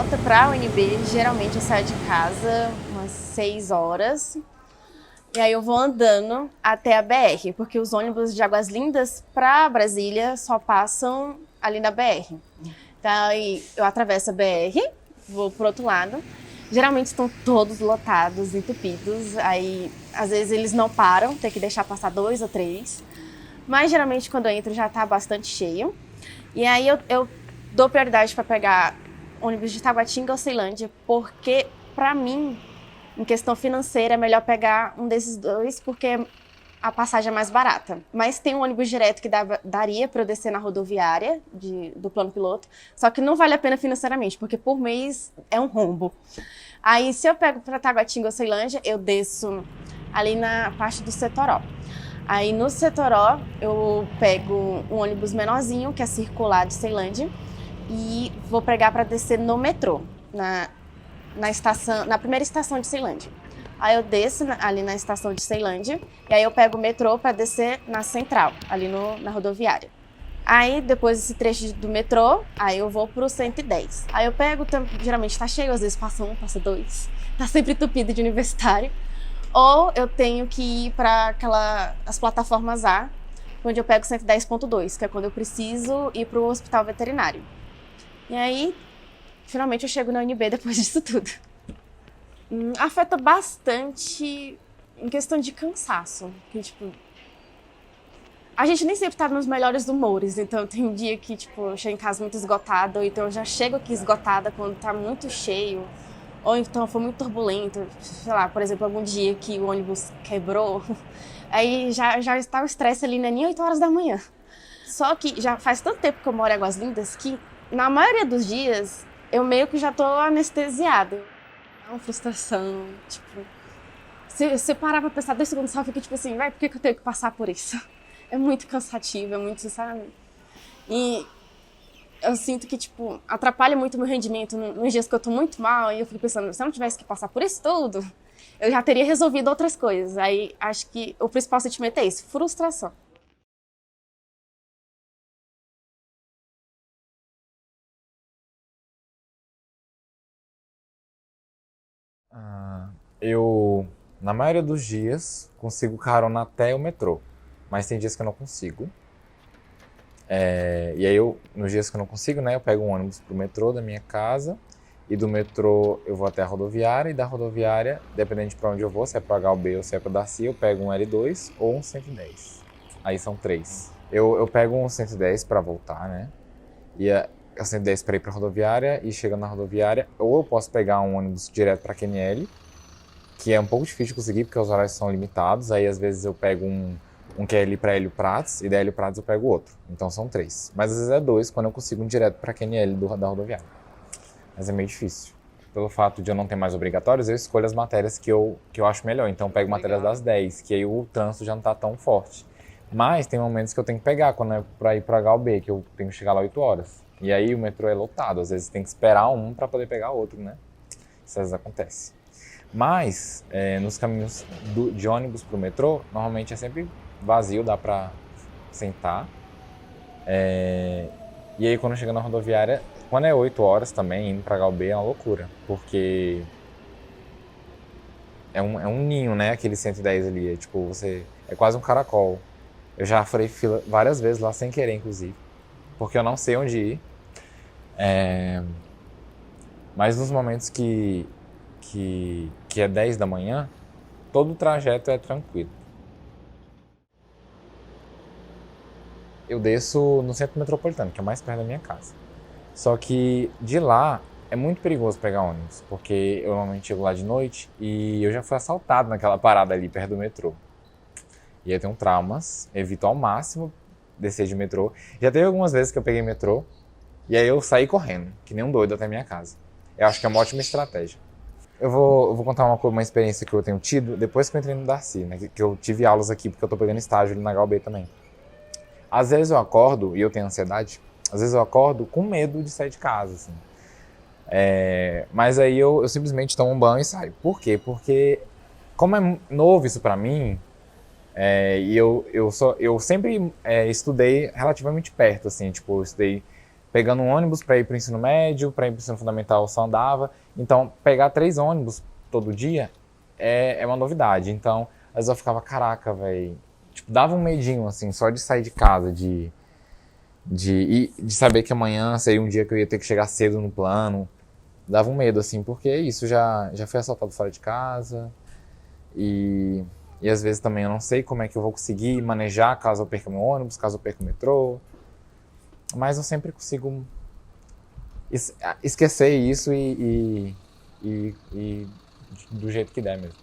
rota para a UNB, geralmente eu saio de casa umas 6 horas. E aí eu vou andando até a BR, porque os ônibus de Águas Lindas para Brasília só passam ali na BR. Então aí eu atravesso a BR, vou pro outro lado. Geralmente estão todos lotados, entupidos. Aí às vezes eles não param, tem que deixar passar 2 ou 3. Mas geralmente quando eu entro já está bastante cheio. E aí eu dou prioridade para pegar ônibus de Taguatinga ou Ceilândia, porque para mim, em questão financeira, é melhor pegar um desses dois, porque a passagem é mais barata. Mas tem um ônibus direto que daria para eu descer na rodoviária do plano piloto, só que não vale a pena financeiramente, porque por mês é um rombo. Aí, se eu pego para Taguatinga ou Ceilândia, eu desço ali na parte do Setoró. Aí, no Setoró, eu pego um ônibus menorzinho, que é circular de Ceilândia, e vou pegar para descer no metrô, na primeira estação de Ceilândia. Aí eu desço ali na estação de Ceilândia, e aí eu pego o metrô para descer na central, ali na rodoviária. Aí, depois desse trecho do metrô, aí eu vou pro 110. Aí eu pego, geralmente tá cheio, às vezes passa um, passa dois. Tá sempre entupido de universitário. Ou eu tenho que ir para as plataformas A, onde eu pego 110.2, que é quando eu preciso ir pro hospital veterinário. E aí, finalmente eu chego na UNB depois disso tudo. Afeta bastante em questão de cansaço. Que, tipo, a gente nem sempre tá nos melhores humores, então tem um dia que, tipo, eu chego em casa muito esgotada, ou então eu já chego aqui esgotada quando tá muito cheio, ou então foi muito turbulento, sei lá, por exemplo, algum dia que o ônibus quebrou, aí já está o estresse ali, não é nem 8 horas da manhã. Só que já faz tanto tempo que eu moro em Águas Lindas que, na maioria dos dias, eu meio que já tô anestesiada. É uma frustração, tipo... Se você parar pra pensar 2 segundos só, fica tipo assim, vai, por que eu tenho que passar por isso? É muito cansativo, é muito, sabe? E eu sinto que, tipo, atrapalha muito o meu rendimento nos dias que eu tô muito mal, e eu fico pensando, se eu não tivesse que passar por isso tudo, eu já teria resolvido outras coisas. Aí, acho que o principal sentimento é esse, frustração. Ah, eu, na maioria dos dias, consigo carona até o metrô, mas tem dias que eu não consigo. E aí, nos dias que eu não consigo, né, eu pego um ônibus pro metrô da minha casa, e do metrô eu vou até a rodoviária, e da rodoviária, dependendo de pra onde eu vou, se é pro HUB ou se é pro Darcy, eu pego um L2 ou um 110. Aí são 3. Eu pego um 110 para voltar, né? E o 110 para ir pra rodoviária, e chegando na rodoviária, ou eu posso pegar um ônibus direto para QNL, que é um pouco difícil de conseguir porque os horários são limitados. Aí às vezes eu pego um que é ali para Hélio Prats, e da Hélio Prats eu pego outro. Então são 3. Mas às vezes é 2 quando eu consigo um direto para QNL da rodoviária. Mas é meio difícil. Pelo fato de eu não ter mais obrigatórios, eu escolho as matérias que eu acho melhor. Então eu pego matérias das 10, que aí o trânsito já não tá tão forte. Mas tem momentos que eu tenho que pegar, quando é para ir para HUB, que eu tenho que chegar lá 8 horas. E aí o metrô é lotado, às vezes tem que esperar um para poder pegar outro, né? Isso às vezes acontece. Mas, nos caminhos de ônibus pro metrô, normalmente é sempre vazio, dá pra sentar. E aí quando chega na rodoviária, quando é 8 horas também, indo pra HUB é uma loucura. Porque é um ninho, né? Aquele 110 ali. É tipo, é quase um caracol. Eu já furei fila várias vezes lá, sem querer, inclusive. Porque eu não sei onde ir. Mas nos momentos que é 10 da manhã, todo o trajeto é tranquilo. Eu desço no centro metropolitano, que é mais perto da minha casa. Só que de lá é muito perigoso pegar ônibus, porque eu normalmente chego lá de noite e eu já fui assaltado naquela parada ali perto do metrô. E eu tenho traumas, evito ao máximo descer de metrô. Já teve algumas vezes que eu peguei metrô e aí eu saí correndo, que nem um doido até minha casa. Eu acho que é uma ótima estratégia. Eu vou contar uma experiência que eu tenho tido depois que eu entrei no Darcy, né? Que eu tive aulas aqui porque eu tô pegando estágio ali na HUB também. Às vezes eu acordo, e eu tenho ansiedade, às vezes eu acordo com medo de sair de casa, assim. Mas aí eu simplesmente tomo um banho e saio. Por quê? Porque, como é novo isso pra mim, e eu sempre estudei relativamente perto, assim, tipo, eu estudei pegando um ônibus para ir para o ensino médio, para ir para o ensino fundamental eu só andava. Então, pegar 3 ônibus todo dia é uma novidade. Então, às vezes eu ficava, caraca, velho. Tipo, dava um medinho, assim, só de sair de casa, de saber que amanhã seria um dia que eu ia ter que chegar cedo no plano. Dava um medo, assim, porque é isso, já fui assaltado fora de casa. E às vezes também eu não sei como é que eu vou conseguir manejar caso eu perca meu ônibus, caso eu perca o metrô. Mas eu sempre consigo esquecer isso e do jeito que der mesmo.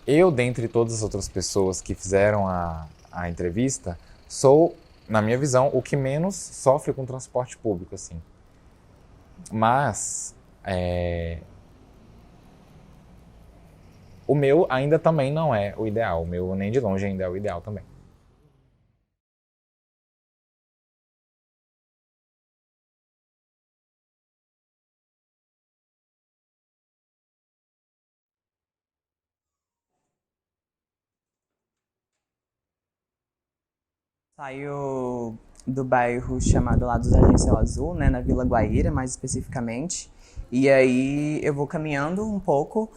Eu, dentre todas as outras pessoas que fizeram a entrevista, sou, na minha visão, o que menos sofre com transporte público, assim. Mas o meu ainda também não é o ideal. O meu nem de longe ainda é o ideal também. Saio do bairro chamado lá dos Agência Azul, né, na Vila Guaíra, mais especificamente. E aí eu vou caminhando um pouco,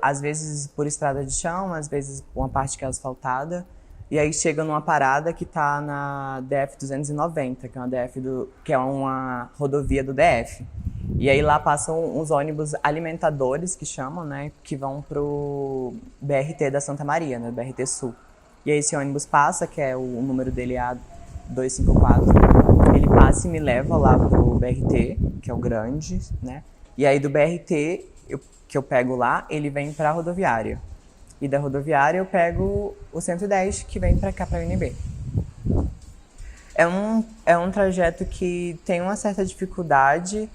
às vezes por estrada de chão, às vezes por uma parte que é asfaltada. E aí chega numa parada que tá na DF 290, que é uma que é uma rodovia do DF. E aí lá passam uns ônibus alimentadores, que chamam, né, que vão pro BRT da Santa Maria, né, BRT Sul. E aí esse ônibus passa, que é o número dele é A254. Ele passa e me leva lá pro BRT, que é o grande, né? E aí do BRT, que eu pego lá, ele vem pra rodoviária. E da rodoviária eu pego o 110, que vem pra cá, pra UNB. É um trajeto que tem uma certa dificuldade.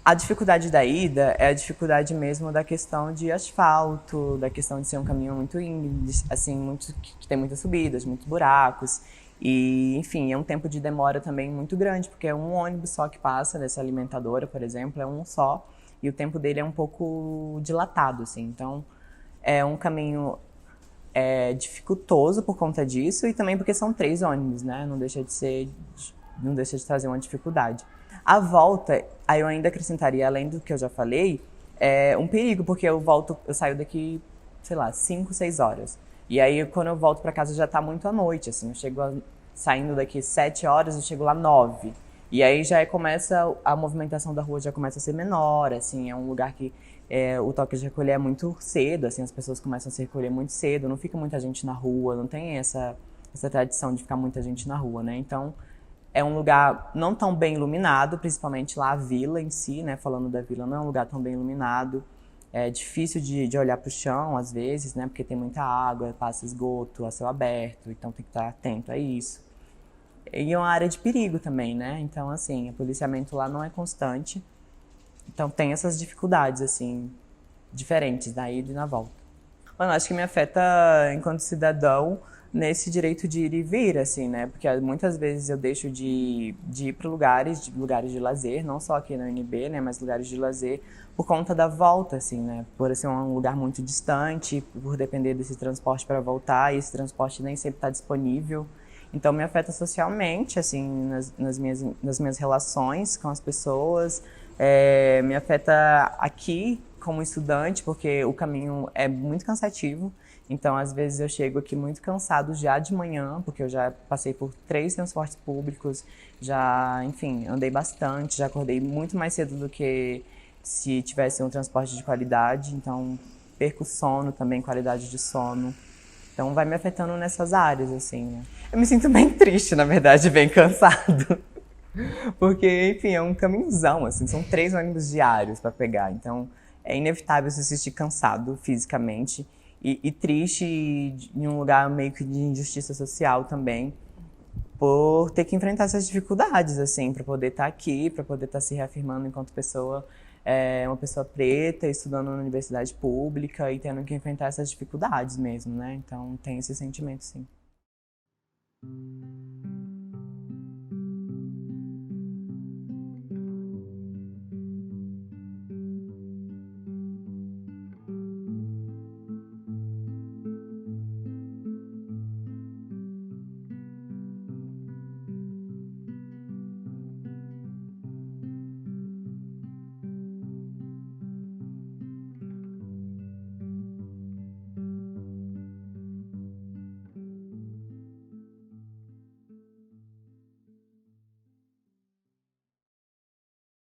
A dificuldade da ida é a dificuldade mesmo da questão de asfalto, da questão de ser um caminho muito íngreme, assim, que tem muitas subidas, muitos buracos. E, enfim, é um tempo de demora também muito grande, porque é um ônibus só que passa dessa alimentadora, por exemplo, é um só, e o tempo dele é um pouco dilatado, assim. Então, é um caminho dificultoso por conta disso, e também porque são 3 ônibus, né? Não deixa de trazer uma dificuldade. A volta, aí eu ainda acrescentaria, além do que eu já falei, um perigo, porque eu saio daqui, sei lá, 5, 6 horas. E aí quando eu volto para casa já tá muito à noite, assim, saindo daqui 7 horas, eu chego lá 9. E aí começa, a movimentação da rua já começa a ser menor, assim, é um lugar que o toque de recolher é muito cedo, assim, as pessoas começam a se recolher muito cedo, não fica muita gente na rua, não tem essa tradição de ficar muita gente na rua, né? Então, é um lugar não tão bem iluminado, principalmente lá a vila em si, né? Falando da vila, não é um lugar tão bem iluminado. É difícil de olhar para o chão, às vezes, né? Porque tem muita água, passa esgoto a céu aberto, então tem que estar atento a isso. E é uma área de perigo também, né? Então, assim, o policiamento lá não é constante. Então tem essas dificuldades, assim, diferentes na ida e na volta. Mano, acho que me afeta enquanto cidadão nesse direito de ir e vir, assim, né? Porque muitas vezes eu deixo de ir para lugares de lazer, não só aqui na UNB, né? Mas lugares de lazer por conta da volta, assim, né? Por ser um lugar muito distante, por depender desse transporte para voltar, e esse transporte nem sempre está disponível. Então me afeta socialmente, assim, nas minhas relações com as pessoas. Me afeta aqui como estudante, porque o caminho é muito cansativo. Então, às vezes, eu chego aqui muito cansado já de manhã, porque eu já passei por 3 transportes públicos, já, enfim, andei bastante, já acordei muito mais cedo do que se tivesse um transporte de qualidade. Então, perco sono também, qualidade de sono. Então, vai me afetando nessas áreas, assim, né? Eu me sinto bem triste, na verdade, bem cansado. Porque, enfim, é um caminhozão, assim, são 3 ônibus diários para pegar. Então, é inevitável se sentir cansado fisicamente e triste em um lugar meio que de injustiça social também, por ter que enfrentar essas dificuldades, assim, para poder estar aqui, para poder estar se reafirmando enquanto pessoa, uma pessoa preta, estudando na universidade pública e tendo que enfrentar essas dificuldades mesmo, né? Então, tem esse sentimento, sim.